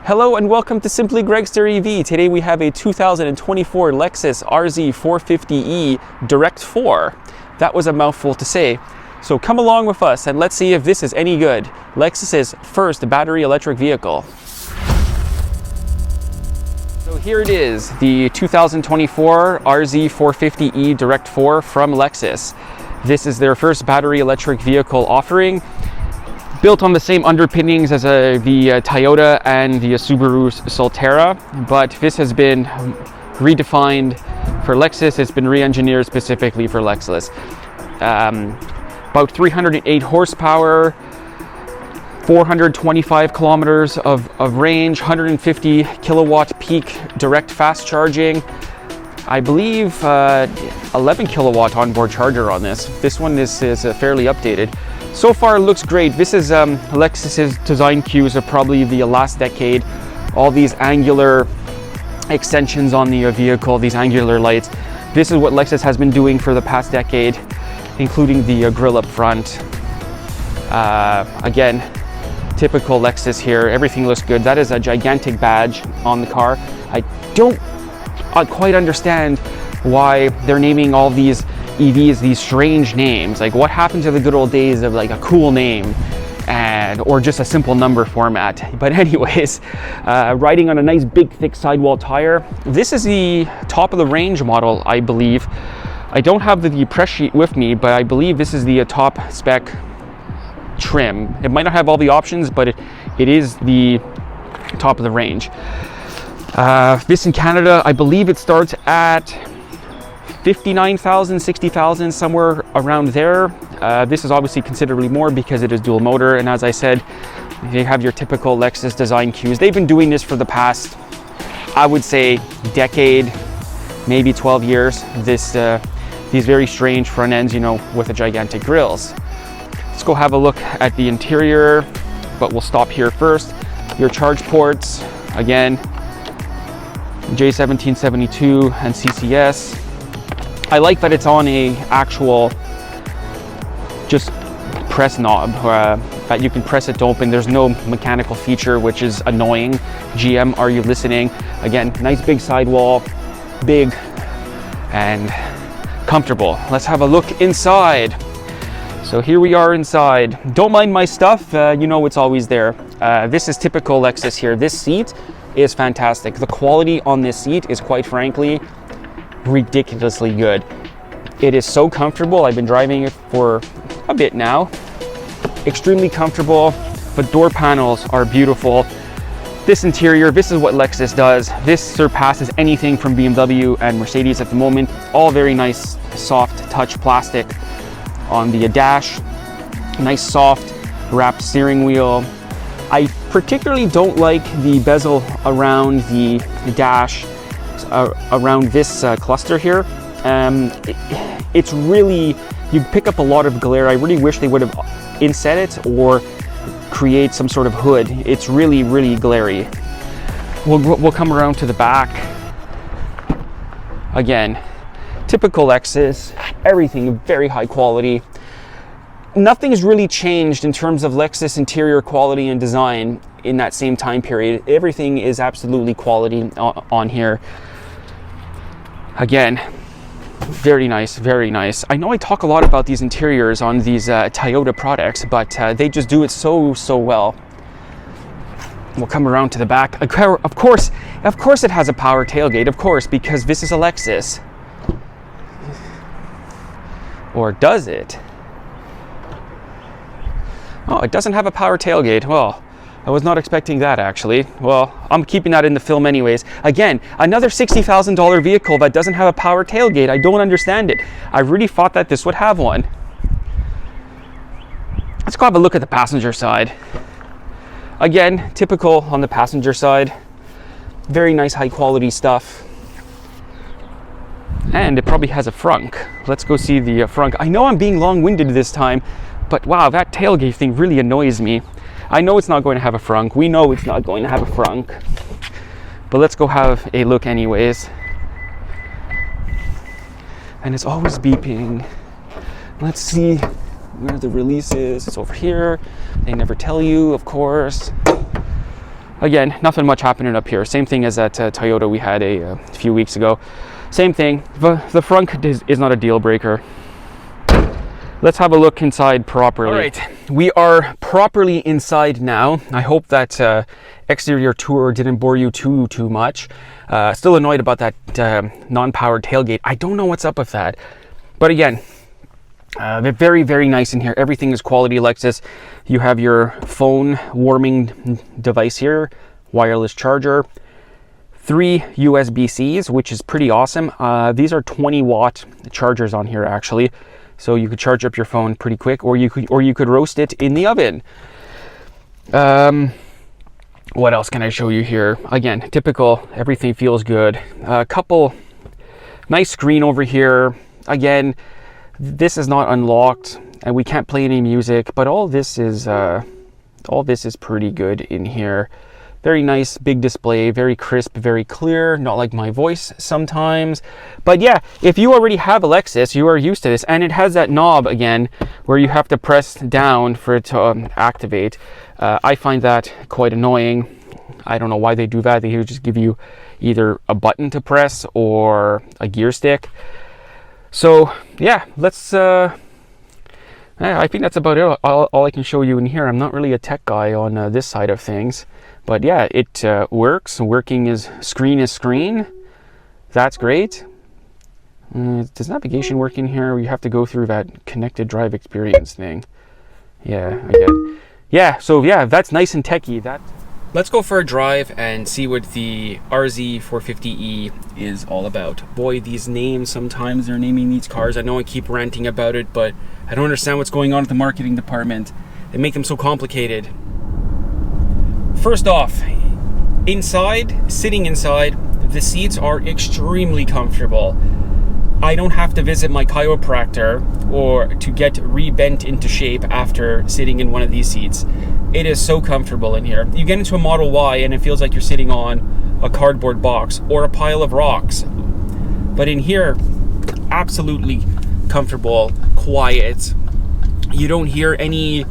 Hello and welcome to Simply Gregster EV. Today we have a 2024 Lexus RZ450e Direct 4. That was a mouthful to say. So come along with us and let's see if this is any good. Lexus's first battery electric vehicle. So here it is, the 2024 RZ450e Direct 4 from Lexus. This is their first battery electric vehicle offering, built on the same underpinnings as the Toyota and the Subaru Solterra, but this has been redefined for Lexus. It's been re-engineered specifically for Lexus. About 308 horsepower, 425 kilometers of range, 150 kilowatt peak direct fast charging. I believe 11 kilowatt onboard charger on this. This one is fairly updated. So far, it looks great. This is Lexus's design cues of probably the last decade. All these angular extensions on the vehicle, these angular lights. This is what Lexus has been doing for the past decade, including the grille up front. Again, typical Lexus here. Everything looks good. That is a gigantic badge on the car. I don't quite understand why they're naming all these EVs these strange names. Like, what happened to the good old days of like a cool name or just a simple number format? But anyways, riding on a nice big thick sidewall tire. This is the top of the range model, I believe. I don't have the press sheet with me, but I believe this is the top spec trim. It might not have all the options, but it is the top of the range. This in Canada, I believe it starts at 59,000, 60,000, somewhere around there. This is obviously considerably more because it is dual motor, and as I said, they have your typical Lexus design cues. They've been doing this for the past, I would say, decade, maybe 12 years. These very strange front ends, you know, with the gigantic grills. Let's go have a look at the interior, but we'll stop here first. Your charge ports, again, J1772 and CCS. I like that it's on a actual just press knob that you can press it to open. There's no mechanical feature, which is annoying. GM, are you listening? Again, nice big sidewall, big and comfortable. Let's have a look inside. So here we are inside. Don't mind my stuff, you know it's always there. This is typical Lexus here. This seat is fantastic. The quality on this seat is, quite frankly, ridiculously good. It is so comfortable. I've been driving it for a bit now. Extremely comfortable. The door panels are beautiful. This interior, this is what Lexus does. This surpasses anything from BMW and Mercedes at the moment. All very nice, soft touch plastic on the dash. Nice, soft, wrapped steering wheel. I particularly don't like the bezel around the dash, around this cluster here. It's really, you pick up a lot of glare. I really wish they would have inset it or create some sort of hood. It's really, really glary. We'll come around to the back. Again, typical Lexus, everything very high quality. Nothing's really changed in terms of Lexus interior quality and design in that same time period. Everything is absolutely quality on here. Again, very nice, very nice. I know I talk a lot about these interiors on these Toyota products, but they just do it so well. We'll come around to the back. Of course it has a power tailgate, of course, because this is a Lexus. Or does it? Oh, it doesn't have a power tailgate. Well, I was not expecting that, actually. Well, I'm keeping that in the film anyways. Again, another $60,000 vehicle that doesn't have a power tailgate. I don't understand it. I really thought that this would have one. Let's go have a look at the passenger side. Again, typical on the passenger side. Very nice, high quality stuff. And it probably has a frunk. Let's go see the frunk. I know I'm being long-winded this time, but wow, that tailgate thing really annoys me. I know it's not going to have a frunk. We know it's not going to have a frunk. But let's go have a look anyways. And it's always beeping. Let's see where the release is. It's over here. They never tell you, of course. Again, nothing much happening up here. Same thing as that Toyota we had a few weeks ago. Same thing. The front is not a deal breaker. Let's have a look inside properly. All right, we are properly inside now. I hope that exterior tour didn't bore you too much. Still annoyed about that non-powered tailgate. I don't know what's up with that. But again, they're very, very nice in here. Everything is quality Lexus. You have your phone warming device here, wireless charger, 3 USB-Cs, which is pretty awesome. These are 20-watt chargers on here actually. So you could charge up your phone pretty quick, or you could roast it in the oven. What else can I show you here? Again, typical, everything feels good. A couple nice screen over here. Again, this is not unlocked and we can't play any music, but all this is pretty good in here. Very nice big display, very crisp, very clear, not like my voice sometimes. But yeah, if you already have a Lexus, you are used to this, and it has that knob again where you have to press down for it to activate. I find that quite annoying. I don't know why they do that. They just give you either a button to press or a gear stick. So yeah, let's I think that's about it. All I can show you in here. I'm not really a tech guy on this side of things. But yeah, it works. Working is screen. That's great. Does navigation work in here? You have to go through that connected drive experience thing. Yeah, I get it. Yeah, so yeah, that's nice and techy. Let's go for a drive and see what the RZ450e is all about. Boy, these names, sometimes they're naming these cars. I know I keep ranting about it, but I don't understand what's going on at the marketing department. They make them so complicated. First off, sitting inside, the seats are extremely comfortable. I don't have to visit my chiropractor or to get rebent into shape after sitting in one of these seats. It is so comfortable in here. You get into a Model Y and it feels like you're sitting on a cardboard box or a pile of rocks. But in here, absolutely comfortable, quiet. You don't hear any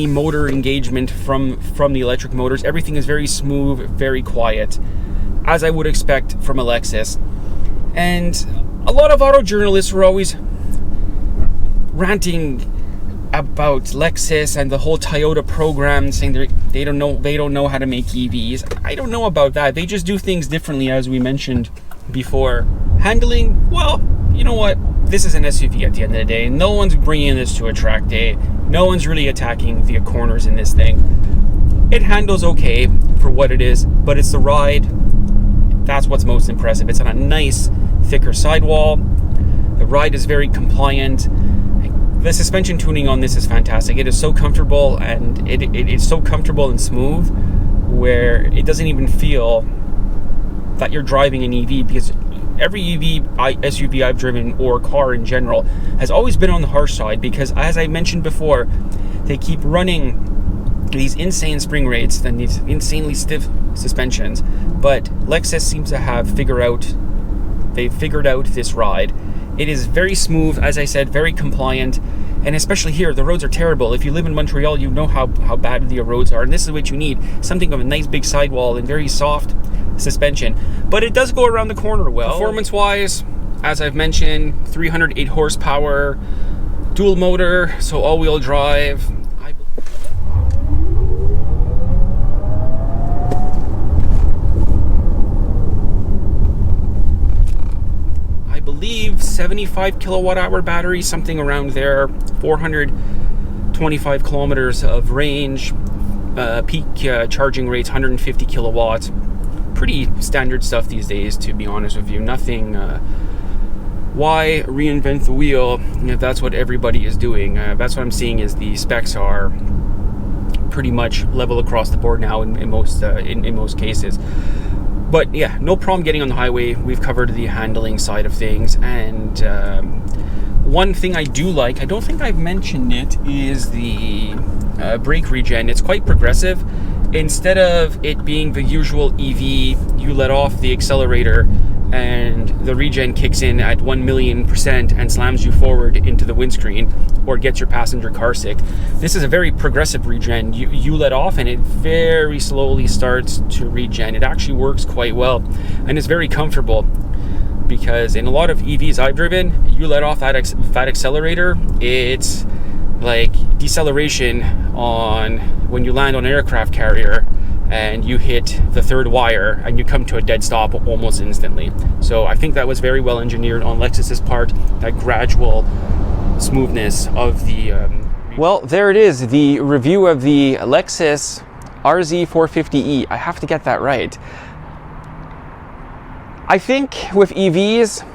motor engagement from the electric motors. Everything is very smooth, very quiet, as I would expect from a Lexus. And a lot of auto journalists were always ranting about Lexus and the whole Toyota program, saying they don't know how to make EVs. I don't know about that. They just do things differently, as we mentioned before. Handling, well, you know what? This is an SUV at the end of the day. No one's bringing this to a track day. No one's really attacking the corners in this thing. It handles okay for what it is, but it's the ride. That's what's most impressive. It's on a nice, thicker sidewall. The ride is very compliant. The suspension tuning on this is fantastic. It is so comfortable, and it is so comfortable and smooth where it doesn't even feel that you're driving an EV, because every SUV I've driven, or car in general, has always been on the harsh side, because as I mentioned before, they keep running these insane spring rates and these insanely stiff suspensions. But Lexus seems to have figured out this ride. It is very smooth, as I said, very compliant, and especially here, the roads are terrible. If you live in Montreal, you know how bad the roads are, and this is what you need, something of a nice big sidewall and very soft suspension. But it does go around the corner well. Performance-wise, as I've mentioned, 308 horsepower, dual motor, so all-wheel drive. I believe 75 kilowatt hour battery, something around there, 425 kilometers of range, peak charging rates 150 kilowatts. Pretty standard stuff these days, to be honest with you. Nothing, why reinvent the wheel if that's what everybody is doing? That's what I'm seeing, is the specs are pretty much level across the board now in most cases. But yeah, no problem getting on the highway. We've covered the handling side of things, and one thing I do like, I don't think I've mentioned it, is the brake regen. It's quite progressive. Instead of it being the usual EV, you let off the accelerator and the regen kicks in at 1,000,000% and slams you forward into the windscreen. or gets your passenger car sick. This is a very progressive regen. You let off and it very slowly starts to regen. It actually works quite well and it's very comfortable, because in a lot of EVs I've driven, you let off that accelerator, it's like deceleration on when you land on an aircraft carrier and you hit the third wire and you come to a dead stop almost instantly. So I think that was very well engineered on Lexus's part, that gradual smoothness of the well, there it is, the review of the Lexus RZ450e. I have to get that right. I think with EVs,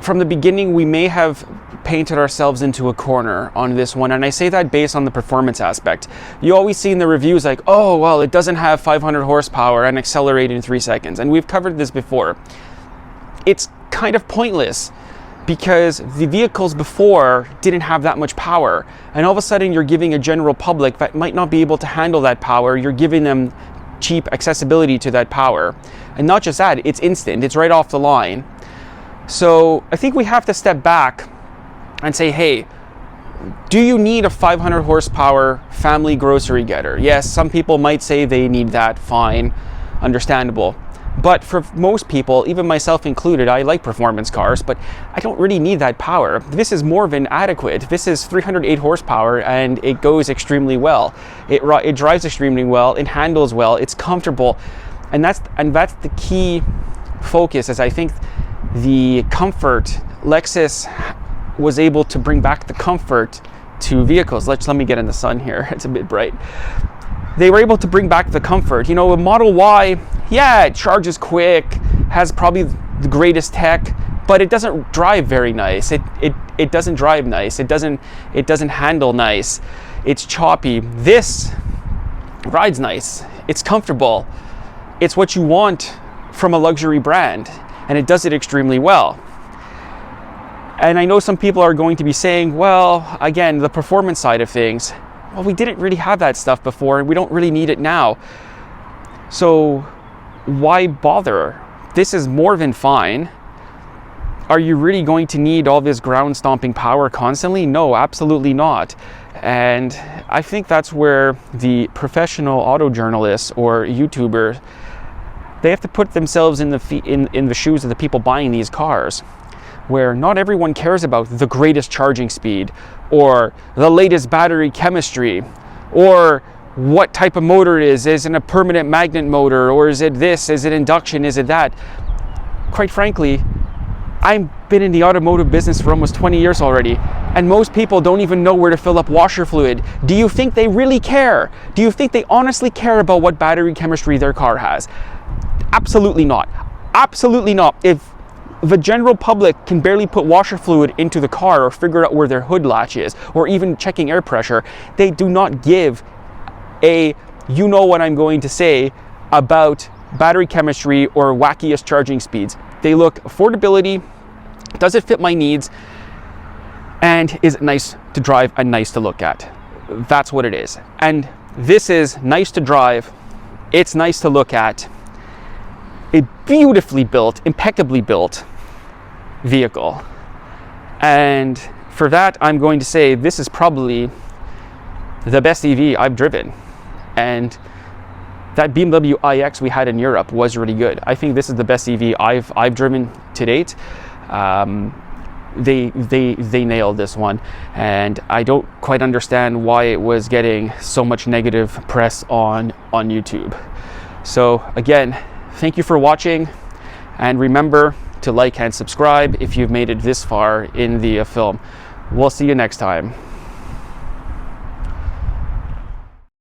from the beginning, we may have painted ourselves into a corner on this one, and I say that based on the performance aspect. You always see in the reviews like, oh, well, it doesn't have 500 horsepower and accelerate in 3 seconds, and we've covered this before. It's kind of pointless, because the vehicles before didn't have that much power, and all of a sudden you're giving a general public that might not be able to handle that power, you're giving them cheap accessibility to that power. And not just that, it's instant, it's right off the line. So I think we have to step back and say, hey, do you need a 500 horsepower family grocery getter? Yes, some people might say they need that, fine, understandable. But for most people, even myself included, I like performance cars, but I don't really need that power. This is more than adequate. This is 308 horsepower and it goes extremely well. It drives extremely well, it handles well, it's comfortable. And that's the key focus, is I think the comfort, Lexus was able to bring back the comfort to vehicles. Let me get in the sun here, it's a bit bright. They were able to bring back the comfort. You know, a Model Y, yeah, it charges quick, has probably the greatest tech, but it doesn't drive very nice. It doesn't drive nice. It doesn't handle nice. It's choppy. This rides nice. It's comfortable. It's what you want from a luxury brand, and it does it extremely well. And I know some people are going to be saying, well, again, the performance side of things, well, we didn't really have that stuff before and we don't really need it now. So why bother? This is more than fine. Are you really going to need all this ground stomping power constantly? No, absolutely not. And I think that's where the professional auto journalists or YouTubers, they have to put themselves in the shoes of the people buying these cars, where not everyone cares about the greatest charging speed or the latest battery chemistry or what type of motor it is. Is it a permanent magnet motor, or is it this? Is it induction? Is it that? Quite frankly, I've been in the automotive business for almost 20 years already, and most people don't even know where to fill up washer fluid. Do you think they really care? Do you think they honestly care about what battery chemistry their car has? Absolutely not. Absolutely not. If the general public can barely put washer fluid into the car or figure out where their hood latch is, or even checking air pressure, they do not give a, you know what I'm going to say, about battery chemistry or wackiest charging speeds. They look affordability, does it fit my needs, and is it nice to drive and nice to look at? That's what it is. And this is nice to drive, it's nice to look at, a beautifully built, impeccably built vehicle. And for that, I'm going to say this is probably the best EV I've driven. And that BMW iX we had in Europe was really good. I think this is the best EV I've driven to date. They nailed this one, and I don't quite understand why it was getting so much negative press on YouTube. So again, thank you for watching, and remember to like and subscribe if you've made it this far in the film. We'll see you next time.